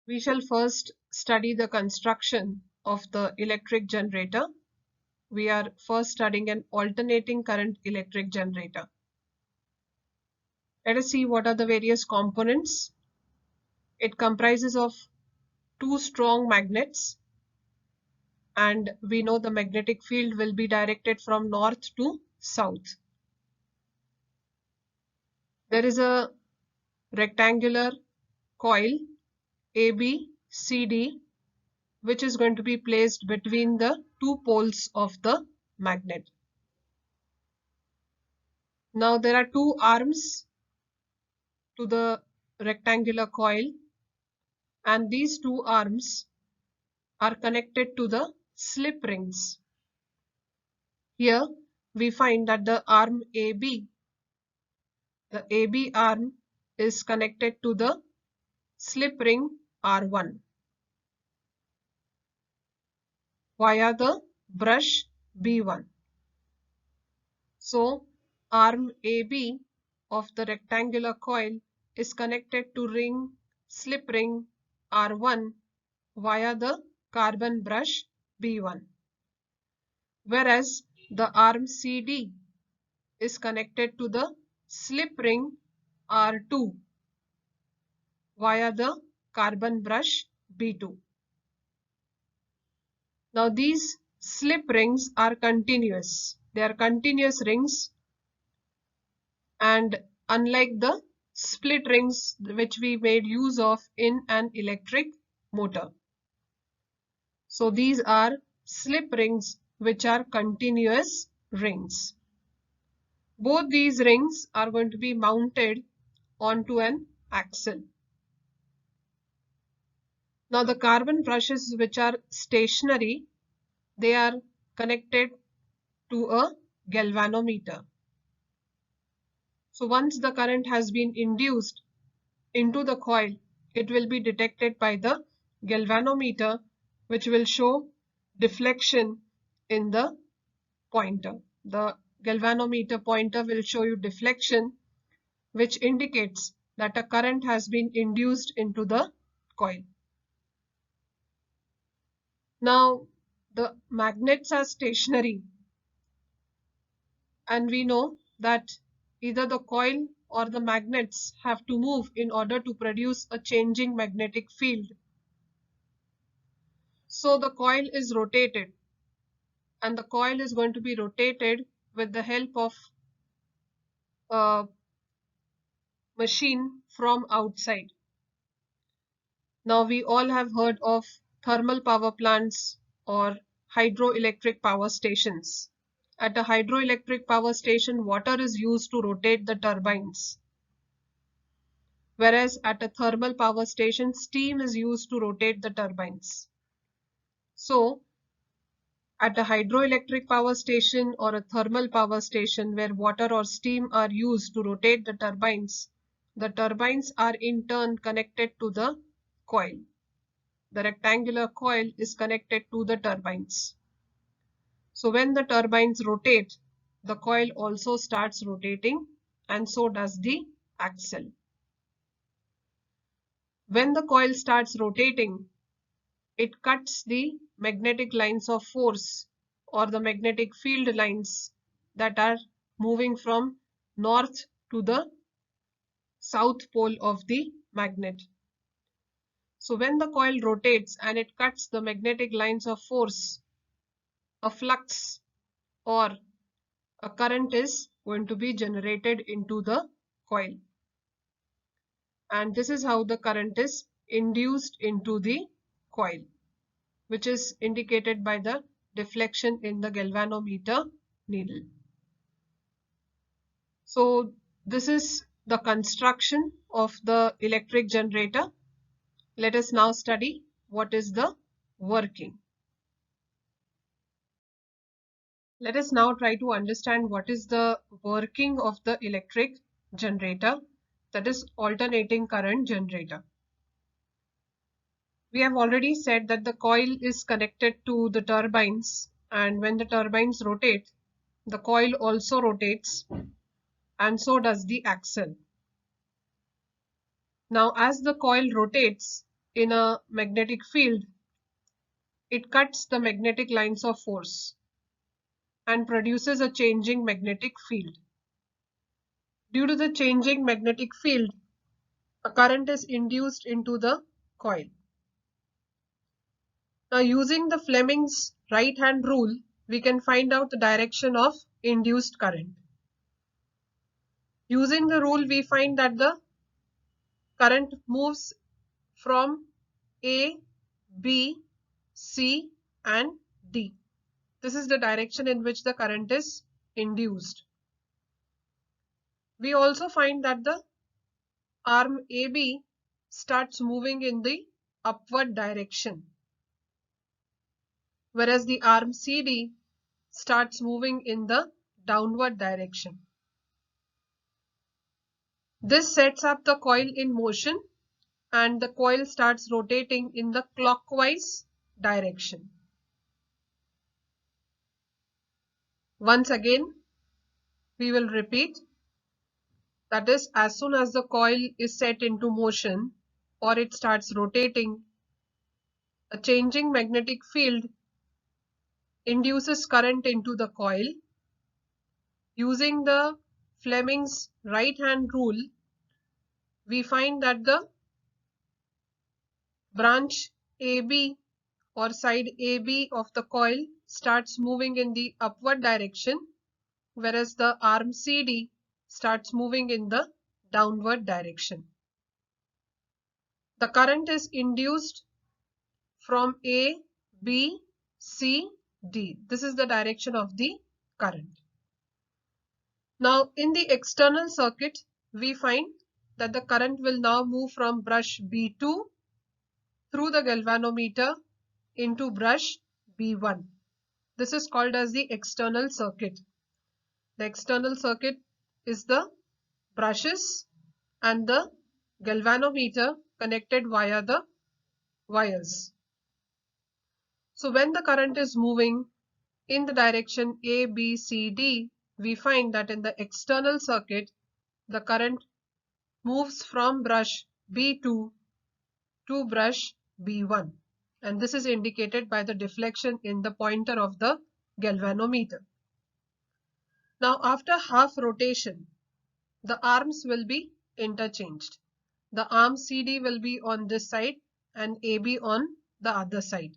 We shall first study the construction of the electric generator. We are first studying an alternating current electric generator. Let us see what are the various components. It comprises of two strong magnets, and we know the magnetic field will be directed from north to south. There is a rectangular coil ABCD which is going to be placed between the two poles of the magnet. Now there are two arms to the rectangular coil, and these two arms are connected to the slip rings. Here we find that the arm AB, the AB arm is connected to the slip ring R1 via the brush B1. So arm AB of the rectangular coil is connected to slip ring R1 via the carbon brush B1, whereas the arm CD is connected to the slip ring R2 via the carbon brush B2. Now these slip rings are continuous. They are continuous rings, and unlike the split rings which we made use of in an electric motor. So these are slip rings which are continuous rings. Both these rings are going to be mounted onto an axle. Now the carbon brushes which are stationary, they are connected to a galvanometer. So once the current has been induced into the coil, it will be detected by the galvanometer, which will show deflection in the pointer. The galvanometer pointer will show you deflection, which indicates that a current has been induced into the coil. Now the magnets are stationary, and we know that either the coil or the magnets have to move in order to produce a changing magnetic field. So the coil is rotated, and the coil is going to be rotated with the help of a machine from outside. Now we all have heard of thermal power plants or hydroelectric power stations. At a hydroelectric power station, water is used to rotate the turbines, whereas at a thermal power station, steam is used to rotate the turbines. So at a hydroelectric power station or a thermal power station where water or steam are used to rotate the turbines are in turn connected to the coil. The rectangular coil is connected to the turbines. So when the turbines rotate, the coil also starts rotating, and so does the axle. When the coil starts rotating, it cuts the magnetic lines of force or the magnetic field lines that are moving from north to the south pole of the magnet. So when the coil rotates and it cuts the magnetic lines of force, a flux or a current is going to be generated into the coil. And this is how the current is induced into the coil, which is indicated by the deflection in the galvanometer needle. So this is the construction of the electric generator. Let us now study what is the working. Let us now try to understand what is the working of the electric generator, that is alternating current generator. We have already said that the coil is connected to the turbines, and when the turbines rotate, the coil also rotates, and so does the axle. Now as the coil rotates, in a magnetic field, it cuts the magnetic lines of force and produces a changing magnetic field. Due to the changing magnetic field, a current is induced into the coil. Now, using the Fleming's right-hand rule, we can find out the direction of induced current. Using the rule, we find that the current moves from A, B, C, and D. This is the direction in which the current is induced. We also find that the arm AB starts moving in the upward direction, whereas the arm CD starts moving in the downward direction. This sets up the coil in motion and the coil starts rotating in the clockwise direction. Once again, we will repeat. That is, as soon as the coil is set into motion or it starts rotating, a changing magnetic field induces current into the coil. Using the Fleming's right-hand rule, we find that the branch AB or side AB of the coil starts moving in the upward direction, whereas the arm CD starts moving in the downward direction. The current is induced from A, B, C, D. This is the direction of the current. Now, in the external circuit, we find that the current will now move from brush B2 through the galvanometer into brush B1. This is called as the external circuit. The external circuit is the brushes and the galvanometer connected via the wires. So when the current is moving in the direction A, B, C, D, we find that in the external circuit, the current moves from brush B2 to brush B1. And this is indicated by the deflection in the pointer of the galvanometer. Now, after half rotation, the arms will be interchanged. The arm CD will be on this side and AB on the other side.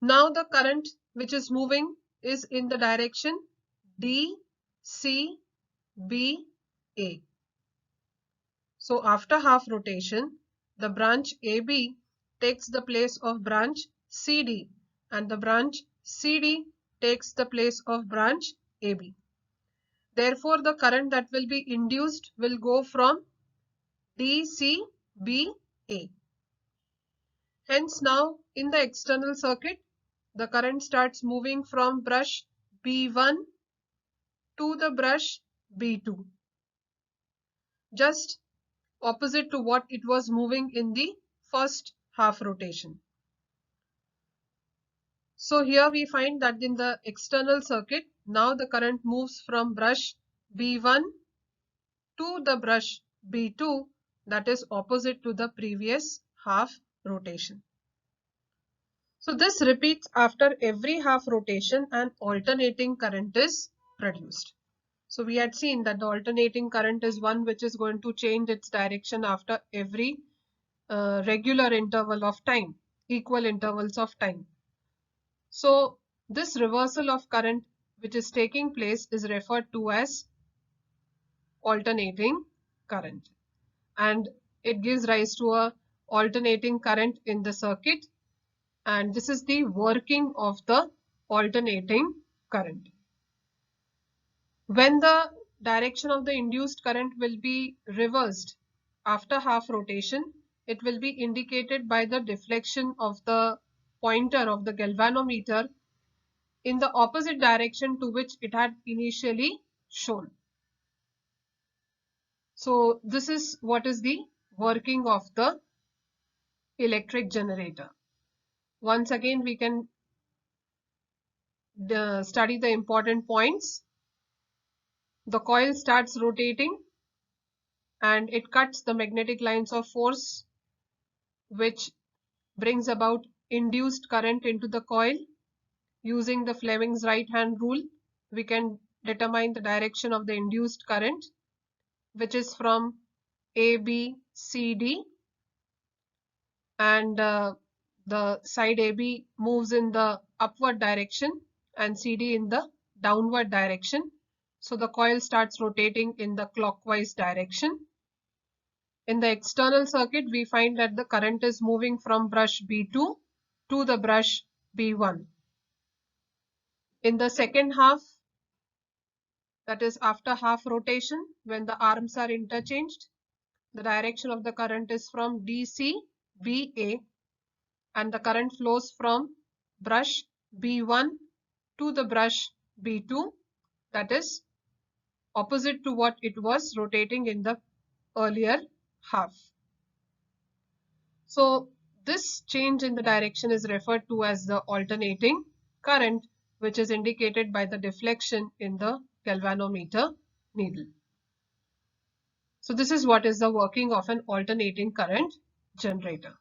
Now the current which is moving is in the direction D, C, B, A. So after half rotation, the branch AB takes the place of branch CD and the branch CD takes the place of branch AB. Therefore, the current that will be induced will go from DC, B, A. Hence now in the external circuit, the current starts moving from brush B1 to the brush B2, just opposite to what it was moving in the first half rotation. So here we find that in the external circuit, now the current moves from brush B1 to the brush B2, that is opposite to the previous half rotation. So this repeats after every half rotation and alternating current is produced. So we had seen that the alternating current is one which is going to change its direction after every regular interval of time, equal intervals of time. So this reversal of current which is taking place is referred to as alternating current, and it gives rise to a alternating current in the circuit, and this is the working of the alternating current. When the direction of the induced current will be reversed after half rotation, it will be indicated by the deflection of the pointer of the galvanometer in the opposite direction to which it had initially shown. So this is what is the working of the electric generator. Once again, we can study the important points. The coil starts rotating and it cuts the magnetic lines of force which brings about induced current into the coil. Using the Fleming's right hand rule, we can determine the direction of the induced current, which is from ABCD, and the side AB moves in the upward direction and CD in the downward direction. So the coil starts rotating in the clockwise direction. In the external circuit, we find that the current is moving from brush B2 to the brush B1. In the second half, that is after half rotation, when the arms are interchanged, the direction of the current is from DC BA, and the current flows from brush B1 to the brush B2, that is opposite to what it was rotating in the earlier half. So this change in the direction is referred to as the alternating current, which is indicated by the deflection in the galvanometer needle. So this is what is the working of an alternating current generator.